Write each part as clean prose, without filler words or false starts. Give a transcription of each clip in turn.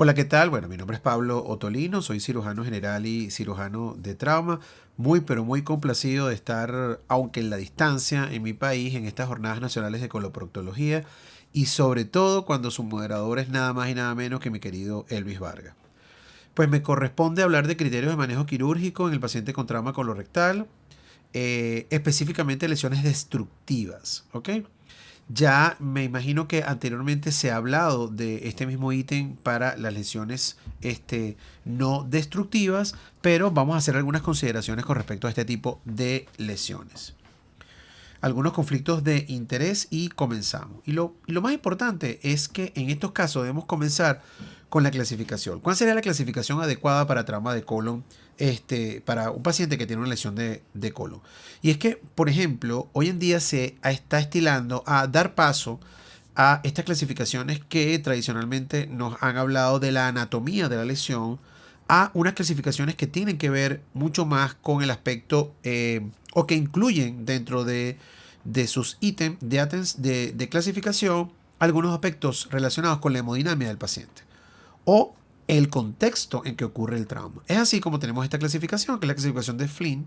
Hola, ¿qué tal? Bueno, mi nombre es Pablo Otolino, soy cirujano general y cirujano de trauma. Muy, pero muy complacido de estar, aunque en la distancia, en mi país, en estas jornadas nacionales de coloproctología y sobre todo cuando su moderador es nada más y nada menos que mi querido Elvis Vargas. Pues me corresponde hablar de criterios de manejo quirúrgico en el paciente con trauma colorectal, específicamente lesiones destructivas, ¿ok? Ya me imagino que anteriormente se ha hablado de este mismo ítem para las lesiones no destructivas, pero vamos a hacer algunas consideraciones con respecto a este tipo de lesiones. Algunos conflictos de interés y comenzamos. Y lo más importante es que en estos casos debemos comenzar con la clasificación. ¿Cuál sería la clasificación adecuada para trauma de colon para un paciente que tiene una lesión de colon? Y es que, por ejemplo, hoy en día se está estilando a dar paso a estas clasificaciones que tradicionalmente nos han hablado de la anatomía de la lesión, a unas clasificaciones que tienen que ver mucho más con el aspecto o que incluyen dentro de sus ítems de clasificación algunos aspectos relacionados con la hemodinamia del paciente o el contexto en que ocurre el trauma. Es así como tenemos esta clasificación, que es la clasificación de Flynn,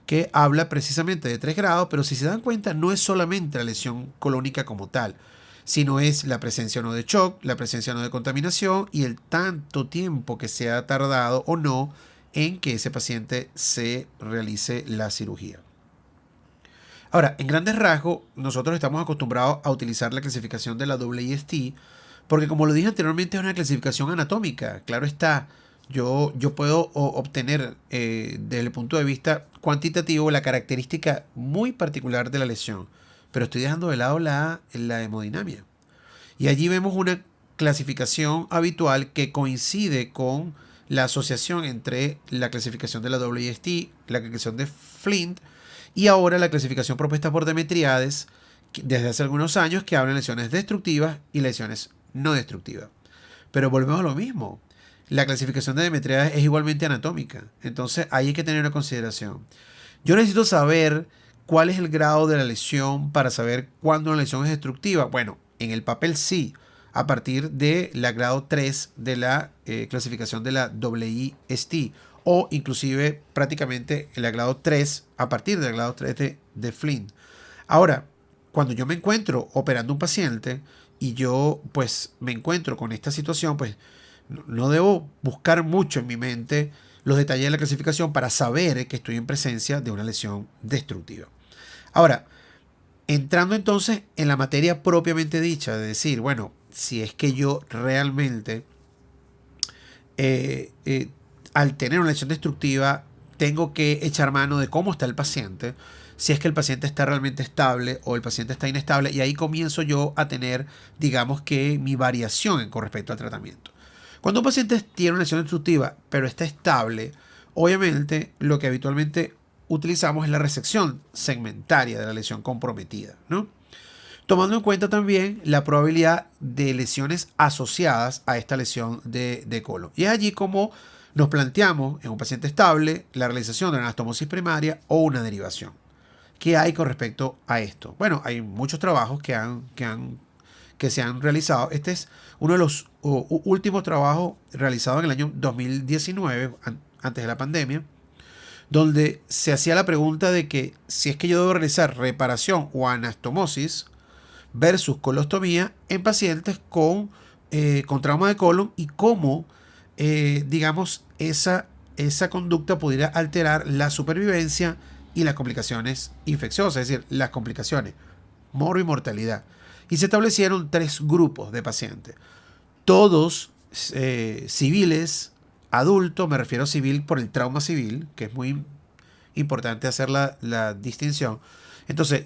que habla precisamente de 3 grados, pero si se dan cuenta no es solamente la lesión colónica como tal, sino es la presencia o no de shock, la presencia o no de contaminación y el tanto tiempo que se ha tardado o no en que ese paciente se realice la cirugía. Ahora, en grandes rasgos, nosotros estamos acostumbrados a utilizar la clasificación de la IST, porque como lo dije anteriormente, es una clasificación anatómica. Claro está, yo puedo obtener desde el punto de vista cuantitativo la característica muy particular de la lesión, pero estoy dejando de lado la hemodinamia. Y allí vemos una clasificación habitual que coincide con la asociación entre la clasificación de la IST, la clasificación de Flint y ahora la clasificación propuesta por Demetriades desde hace algunos años, que hablan de lesiones destructivas y lesiones no destructivas. Pero volvemos a lo mismo. La clasificación de Demetriades es igualmente anatómica. Entonces ahí hay que tener una consideración. Yo necesito saber cuál es el grado de la lesión para saber cuándo una lesión es destructiva. Bueno, en el papel sí, a partir de la grado 3 de la clasificación de la IST o inclusive prácticamente en la grado 3 a partir del grado 3 de Flynn. Ahora, cuando yo me encuentro operando un paciente y yo pues me encuentro con esta situación, pues no debo buscar mucho en mi mente los detalles de la clasificación para saber que estoy en presencia de una lesión destructiva. Ahora, entrando entonces en la materia propiamente dicha, de decir, bueno, si es que yo realmente eh, eh, al tener una lesión destructiva tengo que echar mano de cómo está el paciente, si es que el paciente está realmente estable o el paciente está inestable, y ahí comienzo yo a tener, digamos que mi variación con respecto al tratamiento. Cuando un paciente tiene una lesión destructiva pero está estable, obviamente lo que habitualmente utilizamos es la resección segmentaria de la lesión comprometida, ¿no? Tomando en cuenta también la probabilidad de lesiones asociadas a esta lesión de colon. Y es allí como nos planteamos en un paciente estable la realización de una anastomosis primaria o una derivación. ¿Qué hay con respecto a esto? Bueno, hay muchos trabajos que se han realizado. Este es uno de los últimos trabajos realizados en el año 2019, antes de la pandemia, donde se hacía la pregunta de que si es que yo debo realizar reparación o anastomosis versus colostomía en pacientes con trauma de colon y cómo, digamos, esa conducta pudiera alterar la supervivencia y las complicaciones infecciosas, es decir, las complicaciones, mortalidad. Y se establecieron 3 grupos de pacientes, todos civiles, adultos, me refiero a civil por el trauma civil, que es muy importante hacer la distinción. Entonces,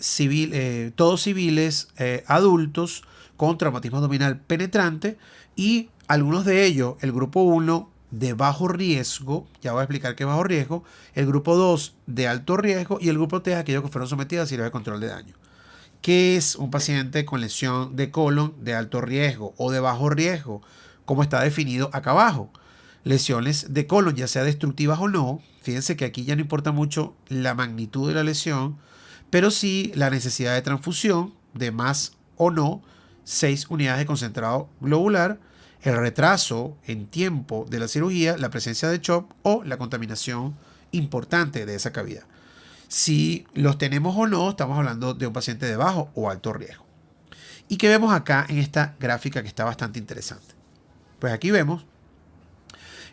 todos civiles adultos con traumatismo abdominal penetrante y algunos de ellos, el grupo 1 de bajo riesgo, ya voy a explicar qué es bajo riesgo, el grupo 2 de alto riesgo y el grupo 3 aquellos que fueron sometidos a cirugía de control de daño. ¿Qué es un paciente con lesión de colon de alto riesgo o de bajo riesgo? Como está definido acá abajo. Lesiones de colon, ya sea destructivas o no. Fíjense que aquí ya no importa mucho la magnitud de la lesión, pero sí la necesidad de transfusión de más o no 6 unidades de concentrado globular el retraso en tiempo de la cirugía, la presencia de shock o la contaminación importante de esa cavidad. Si los tenemos o no, estamos hablando de un paciente de bajo o alto riesgo. ¿Y qué vemos acá en esta gráfica que está bastante interesante? Pues aquí vemos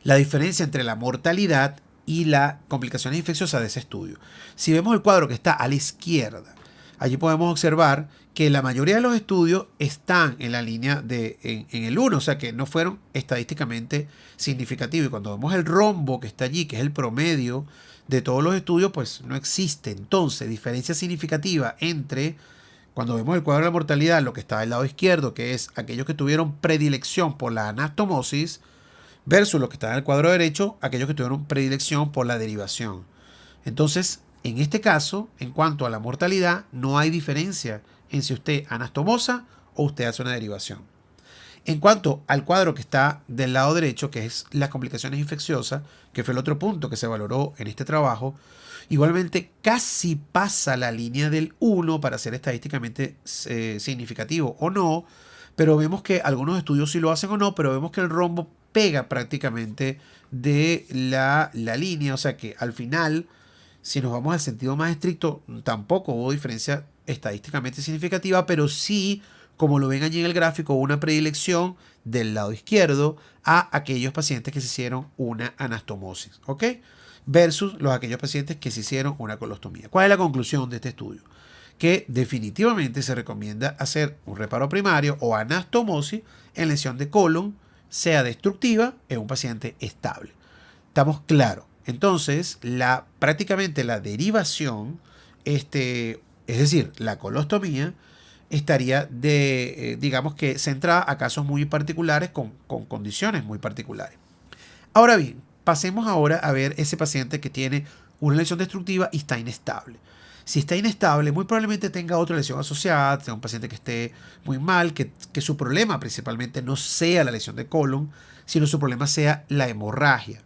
la diferencia entre la mortalidad y las complicaciones infecciosas de ese estudio. Si vemos el cuadro que está a la izquierda, allí podemos observar que la mayoría de los estudios están en la línea en el 1, o sea que no fueron estadísticamente significativos. Y cuando vemos el rombo que está allí, que es el promedio de todos los estudios, pues no existe entonces diferencia significativa entre, cuando vemos el cuadro de la mortalidad, lo que está del lado izquierdo, que es aquellos que tuvieron predilección por la anastomosis, versus lo que está en el cuadro derecho, aquellos que tuvieron predilección por la derivación. Entonces, en este caso, en cuanto a la mortalidad, no hay diferencia en si usted anastomosa o usted hace una derivación. En cuanto al cuadro que está del lado derecho, que es las complicaciones infecciosas, que fue el otro punto que se valoró en este trabajo, igualmente casi pasa la línea del 1 para ser estadísticamente significativo o no, pero vemos que algunos estudios sí lo hacen o no, pero vemos que el rombo pega prácticamente de la línea, o sea que al final, si nos vamos al sentido más estricto, tampoco hubo diferencia estadísticamente significativa, pero sí, como lo ven allí en el gráfico, una predilección del lado izquierdo a aquellos pacientes que se hicieron una anastomosis, ¿ok? Versus aquellos pacientes que se hicieron una colostomía. ¿Cuál es la conclusión de este estudio? Que definitivamente se recomienda hacer un reparo primario o anastomosis en lesión de colon, sea destructiva en un paciente estable. ¿Estamos claros? Entonces, prácticamente la derivación, es decir, la colostomía, estaría digamos que centrada a casos muy particulares con condiciones muy particulares. Ahora bien, pasemos ahora a ver ese paciente que tiene una lesión destructiva y está inestable. Si está inestable, muy probablemente tenga otra lesión asociada, tenga un paciente que esté muy mal, que su problema principalmente no sea la lesión de colon, sino su problema sea la hemorragia.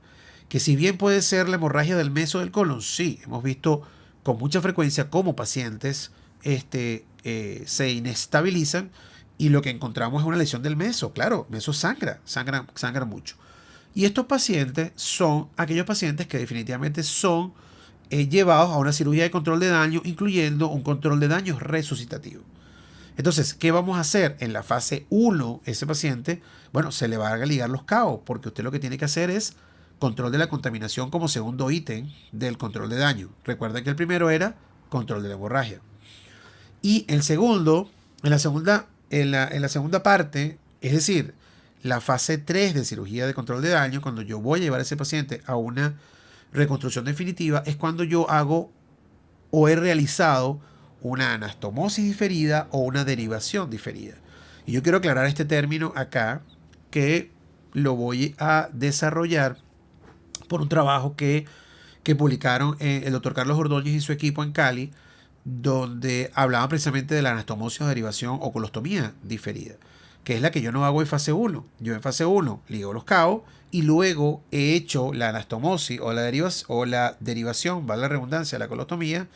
Que si bien puede ser la hemorragia del meso del colon, sí, hemos visto con mucha frecuencia cómo pacientes se inestabilizan y lo que encontramos es una lesión del meso. Claro, meso sangra mucho. Y estos pacientes son aquellos pacientes que definitivamente son llevados a una cirugía de control de daño, incluyendo un control de daño resucitativo. Entonces, ¿qué vamos a hacer? En la fase 1, ese paciente, bueno, se le van a ligar los cabos, porque usted lo que tiene que hacer es control de la contaminación como segundo ítem del control de daño. Recuerden que el primero era control de la hemorragia. Y el segundo, en la segunda parte, es decir, la fase 3 de cirugía de control de daño, cuando yo voy a llevar a ese paciente a una reconstrucción definitiva, es cuando yo hago o he realizado una anastomosis diferida o una derivación diferida. Y yo quiero aclarar este término acá, que lo voy a desarrollar por un trabajo que publicaron el doctor Carlos Ordóñez y su equipo en Cali, donde hablaban precisamente de la anastomosis o derivación o colostomía diferida, que es la que yo no hago en fase 1. Yo en fase 1 ligo los cabos y luego he hecho la anastomosis o la derivación, vale la redundancia, la colostomía,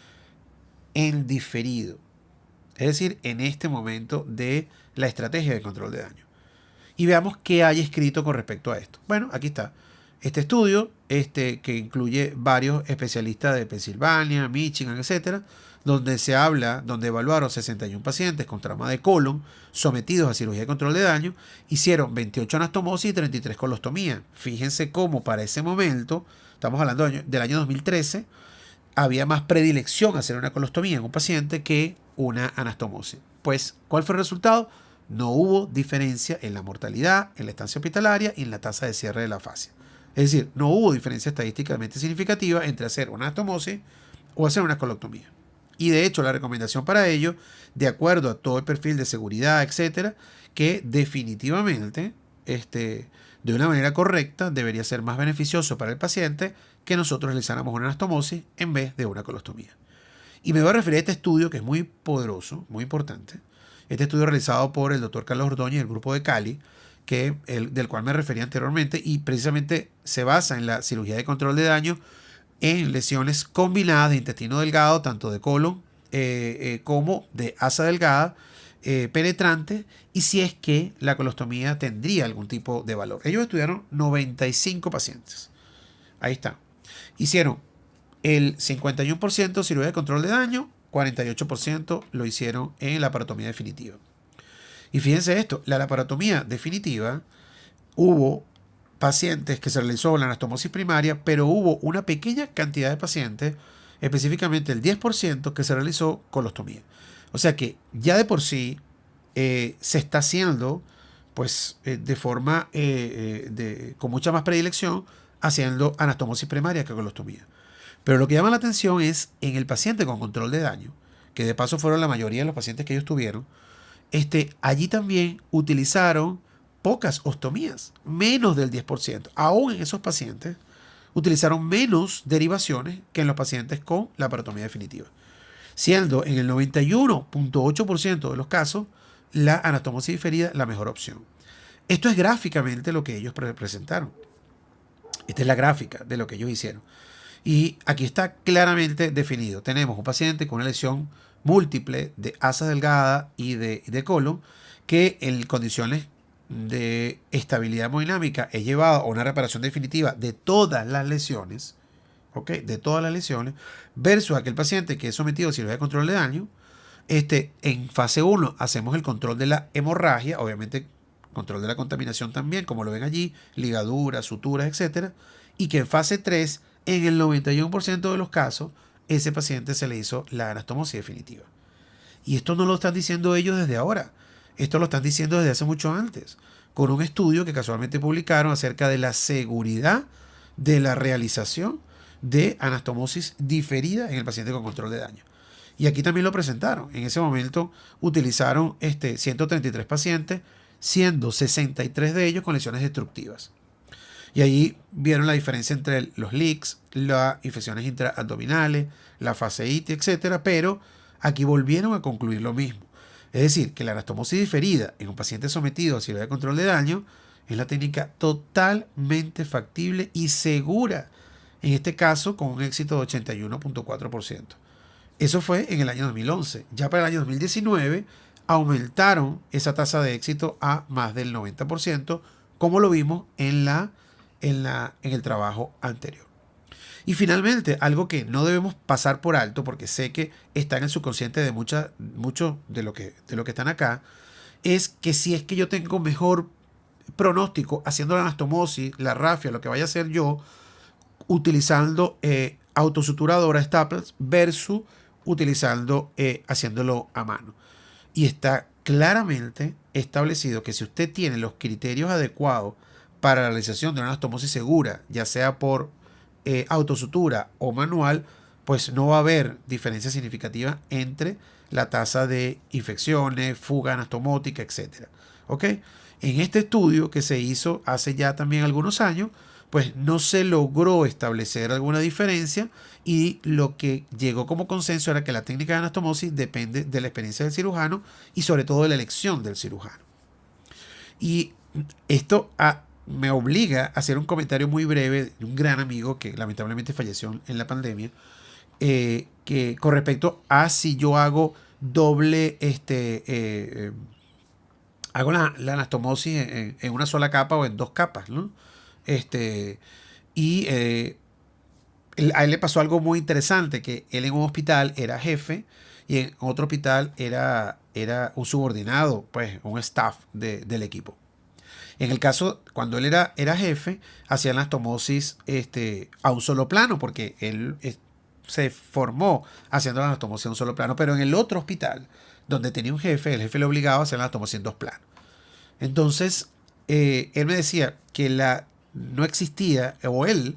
en diferido. Es decir, en este momento de la estrategia de control de daño. Y veamos qué hay escrito con respecto a esto. Bueno, aquí está. Este estudio, que incluye varios especialistas de Pensilvania, Michigan, etcétera, donde evaluaron 61 pacientes con trauma de colon sometidos a cirugía de control de daño, hicieron 28 anastomosis y 33 colostomías. Fíjense cómo para ese momento, estamos hablando del año 2013, había más predilección a hacer una colostomía en un paciente que una anastomosis. Pues, ¿cuál fue el resultado? No hubo diferencia en la mortalidad, en la estancia hospitalaria y en la tasa de cierre de la fascia. Es decir, no hubo diferencia estadísticamente significativa entre hacer una anastomosis o hacer una colostomía. Y de hecho, la recomendación para ello, de acuerdo a todo el perfil de seguridad, etcétera, que definitivamente, de una manera correcta, debería ser más beneficioso para el paciente que nosotros realizáramos una anastomosis en vez de una colostomía. Y me voy a referir a este estudio que es muy poderoso, muy importante. Este estudio realizado por el doctor Carlos Ordóñez y el grupo de Cali, del cual me refería anteriormente, y precisamente se basa en la cirugía de control de daño en lesiones combinadas de intestino delgado, tanto de colon como de asa delgada, penetrante y si es que la colostomía tendría algún tipo de valor. Ellos estudiaron 95 pacientes. Ahí está. Hicieron el 51% cirugía de control de daño, 48% lo hicieron en la laparotomía definitiva. Y fíjense esto, la laparotomía definitiva, hubo pacientes que se realizó la anastomosis primaria, pero hubo una pequeña cantidad de pacientes, específicamente el 10%, que se realizó colostomía. O sea que ya de por sí se está haciendo, pues de forma con mucha más predilección, haciendo anastomosis primaria que colostomía. Pero lo que llama la atención es en el paciente con control de daño, que de paso fueron la mayoría de los pacientes que ellos tuvieron, allí también utilizaron pocas ostomías, menos del 10%. Aún en esos pacientes utilizaron menos derivaciones que en los pacientes con la laparotomía definitiva, siendo en el 91.8% de los casos la anastomosis diferida la mejor opción. Esto es gráficamente lo que ellos presentaron. Esta es la gráfica de lo que ellos hicieron. Y aquí está claramente definido. Tenemos un paciente con una lesión múltiple de asa delgada y de colon que en condiciones de estabilidad hemodinámica es llevado a una reparación definitiva de todas las lesiones, ¿ok? De todas las lesiones, versus aquel paciente que es sometido a cirugía de control de daño. En fase 1 hacemos el control de la hemorragia, obviamente control de la contaminación también, como lo ven allí, ligaduras, suturas, etcétera, y que en fase 3, en el 91% de los casos, ese paciente se le hizo la anastomosis definitiva. Y esto no lo están diciendo ellos desde ahora, esto lo están diciendo desde hace mucho antes, con un estudio que casualmente publicaron acerca de la seguridad de la realización de anastomosis diferida en el paciente con control de daño. Y aquí también lo presentaron. En ese momento utilizaron 133 pacientes, siendo 63 de ellos con lesiones destructivas. Y ahí vieron la diferencia entre los leaks, las infecciones intraabdominales, la fasciitis, etcétera, pero aquí volvieron a concluir lo mismo. Es decir, que la anastomosis diferida en un paciente sometido a cirugía de control de daño es la técnica totalmente factible y segura, en este caso con un éxito de 81.4%. Eso fue en el año 2011. Ya para el año 2019 aumentaron esa tasa de éxito a más del 90%, como lo vimos en el trabajo anterior. Y finalmente, algo que no debemos pasar por alto, porque sé que está en el subconsciente de muchos de lo que están acá, es que si es que yo tengo mejor pronóstico haciendo la anastomosis, la rafia, lo que vaya a hacer yo, utilizando autosuturadora staples versus utilizando haciéndolo a mano. Y está claramente establecido que si usted tiene los criterios adecuados para la realización de una anastomosis segura, ya sea por autosutura o manual, pues no va a haber diferencia significativa entre la tasa de infecciones, fuga anastomótica, etc. ¿Ok? En este estudio que se hizo hace ya también algunos años, pues no se logró establecer alguna diferencia y lo que llegó como consenso era que la técnica de anastomosis depende de la experiencia del cirujano y sobre todo de la elección del cirujano. Y esto me obliga a hacer un comentario muy breve de un gran amigo que lamentablemente falleció en la pandemia, que con respecto a si yo hago doble, hago la anastomosis en una sola capa o en dos capas, ¿no? Y a él le pasó algo muy interesante, que él en un hospital era jefe y en otro hospital era un subordinado, pues un staff del equipo. En el caso, cuando él era jefe, hacían la anastomosis a un solo plano, porque él se formó haciendo la anastomosis a un solo plano, pero en el otro hospital, donde tenía un jefe, el jefe le obligaba a hacer la anastomosis en dos planos. Entonces, él me decía que no existía, o él,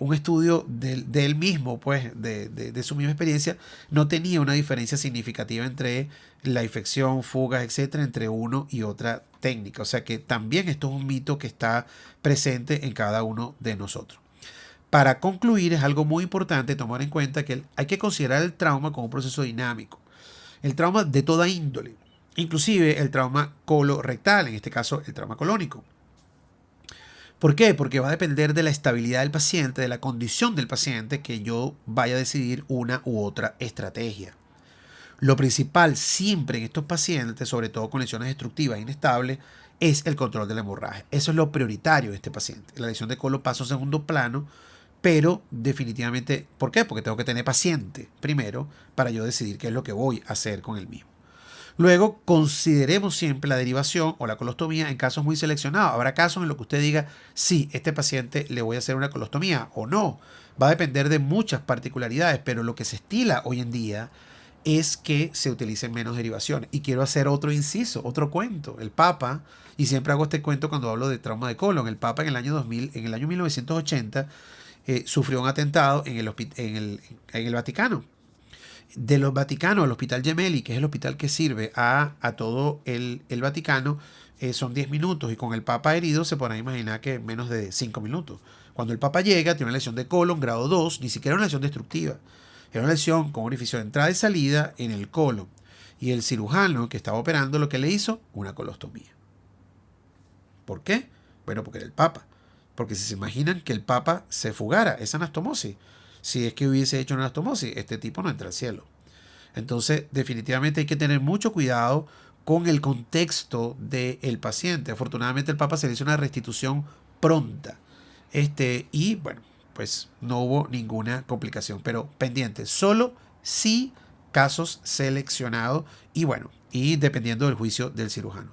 un estudio de él mismo, pues, de su misma experiencia, no tenía una diferencia significativa entre la infección, fugas, etcétera, entre uno y otra técnica. O sea que también esto es un mito que está presente en cada uno de nosotros. Para concluir, es algo muy importante tomar en cuenta que hay que considerar el trauma como un proceso dinámico. El trauma de toda índole, inclusive el trauma colorectal, en este caso el trauma colónico. ¿Por qué? Porque va a depender de la estabilidad del paciente, de la condición del paciente, que yo vaya a decidir una u otra estrategia. Lo principal siempre en estos pacientes, sobre todo con lesiones destructivas e inestables, es el control de la hemorragia. Eso es lo prioritario de este paciente. La lesión de colon pasa a segundo plano, pero definitivamente, ¿por qué? Porque tengo que tener paciente primero para yo decidir qué es lo que voy a hacer con el mismo. Luego, consideremos siempre la derivación o la colostomía en casos muy seleccionados. Habrá casos en los que usted diga, sí, este paciente le voy a hacer una colostomía o no. Va a depender de muchas particularidades, pero lo que se estila hoy en día es que se utilicen menos derivaciones. Y quiero hacer otro inciso, otro cuento. El Papa, y siempre hago este cuento cuando hablo de trauma de colon, el Papa en el año 2000, en el año 1980, sufrió un atentado en el Vaticano. De los Vaticanos, el Hospital Gemelli, que es el hospital que sirve a todo el Vaticano, son 10 minutos y con el Papa herido se podrán imaginar que menos de 5 minutos. Cuando el Papa llega, tiene una lesión de colon grado 2, ni siquiera una lesión destructiva. Era una lesión con orificio de entrada y salida en el colon. Y el cirujano que estaba operando lo que le hizo, una colostomía. ¿Por qué? Bueno, porque era el Papa. Porque si se imaginan que el Papa se fugara, esa anastomosis. Si es que hubiese hecho una anastomosis, este tipo no entra al cielo. Entonces, definitivamente hay que tener mucho cuidado con el contexto del paciente. Afortunadamente, el Papa se le hizo una restitución pronta. Y bueno, pues no hubo ninguna complicación. Pero pendiente, solo si casos seleccionados y bueno, y dependiendo del juicio del cirujano.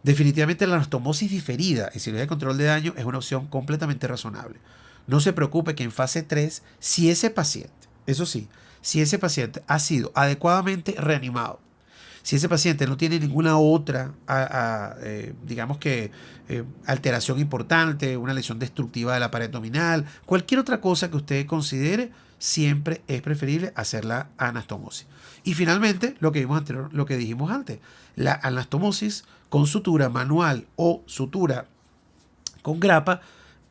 Definitivamente la anastomosis diferida en cirugía de control de daño es una opción completamente razonable. No se preocupe que en fase 3, si ese paciente, eso sí, si ese paciente ha sido adecuadamente reanimado, si ese paciente no tiene ninguna otra, digamos que alteración importante, una lesión destructiva de la pared abdominal, cualquier otra cosa que usted considere, siempre es preferible hacer la anastomosis. Y finalmente, lo que vimos anterior, lo que dijimos antes, la anastomosis con sutura manual o sutura con grapa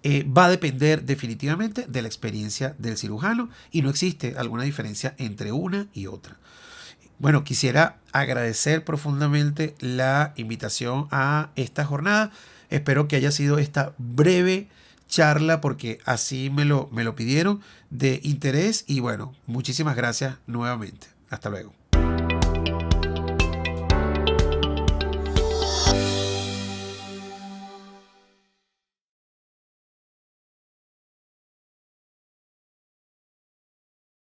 va a depender definitivamente de la experiencia del cirujano y no existe alguna diferencia entre una y otra. Bueno, quisiera agradecer profundamente la invitación a esta jornada. Espero que haya sido esta breve charla porque así me lo pidieron de interés y bueno, muchísimas gracias nuevamente. Hasta luego.